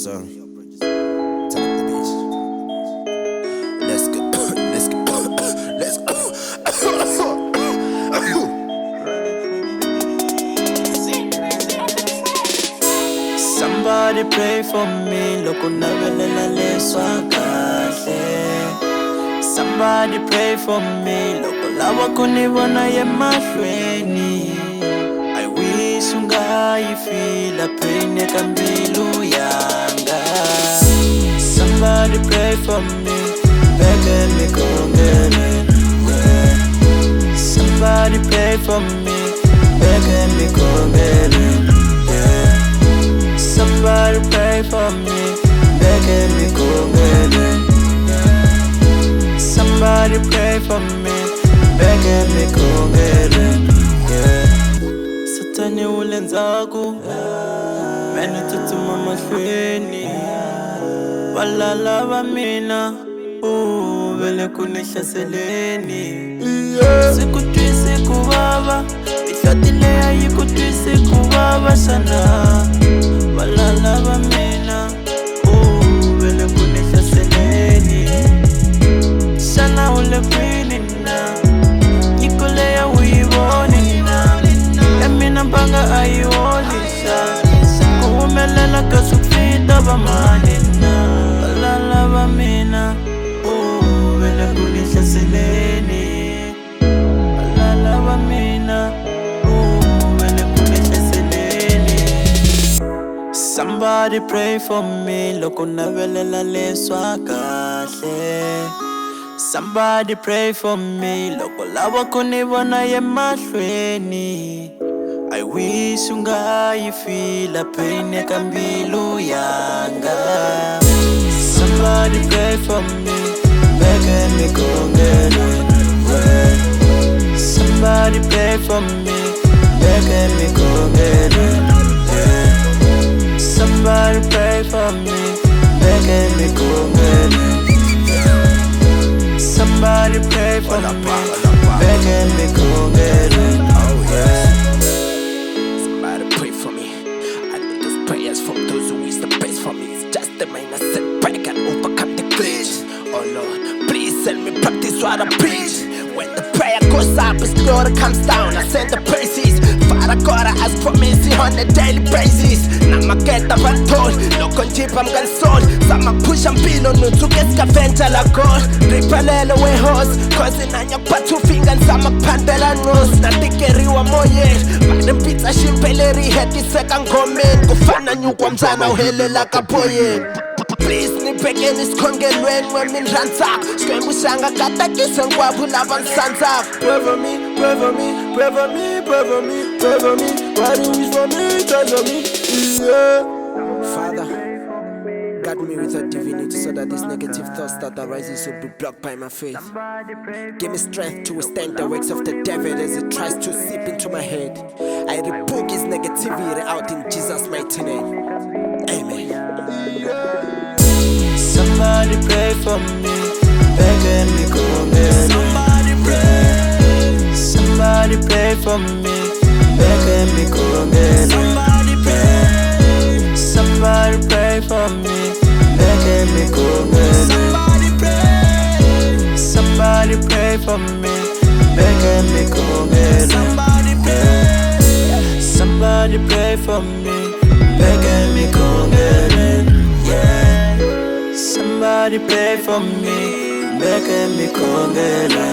producer. Tell him the bitch. Let's go. Let's go. Let's go. Somebody pray for me, loko navelela leswa kahle. Somebody pray for me, loko lava ku ni vona emahlweni. I wish ungayifila pain eka mbilu yanga. Somebody pray for me, beke mikongele. Somebody pray for me, beke mikongele. Somebody pray for me, begging me kongele. Somebody pray for me, begging me kongele. Satani ulenzaku, mene tutuma mahlweni. Walala va mina, vele kunihlaseleni. Sikutwise kubaba, ihlotile ayikutwise kubaba sana. Walala va mina, vele kunihlaseleni. Sana ule kwini na, nikole ya uyiboni na. Emina mpanga ayiwolisha, kuumelela kasufita va mani na. Walala va mina, vele kunihlaseleni. Walala va mina, vele kunihlaseleni. Somebody pray for me, loko navelela leswa kahle. Somebody pray for me, loko lava ku ni vona emahlweni. I wish ungayifila pain eka mbilu yanga. Somebody pray for me, beke mikongele. Somebody pray for me, beke mikongele. Somebody pray for me, begging me kongele. Somebody pray for me, begging me kongele. Oh yeah. Somebody pray for me. I need those prayers from those who is the best for me. It's just the mind I said pray can overcome the glitch. Oh Lord, please help me practice what I preach. When the prayer goes up, His glory comes down. I send the praises. Father God, I ask for mercy on a daily basis. Nama get up and told, no conjip I'm gonna soul. Sama push and pin on to get scavenged la god. Ripalele we horse, causing on your part 2 fingers, sama pandela nose. Na tikeriwa moye, madam pizza shimpeleri head the second comment. Kufana nyukwa mzana uhele la kapoye. Please nibhekeni isikhongelweni wami nransa. Sikwembusanga kata kisa ngwabu lava nsansa. Pray for me, pray for me, pray for me, pray for me, pray for me. Why do you wish for me, pray for me? Yeah. Father, guide me with your divinity so that these negative thoughts that arises will be blocked by my faith. Give me strength to withstand the works of the devil as it tries to seep into my head. I rebuke his negativity out in Jesus' mighty name. Amen. Somebody pray for me, begging me kongele. Somebody pray for me, begging me kongele. Somebody pray for me, begging me kongele. Somebody pray for me, begging me kongele. Somebody pray for me, begging me kongele. Yeah. Somebody pray for me, begging me kongele.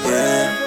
Yeah.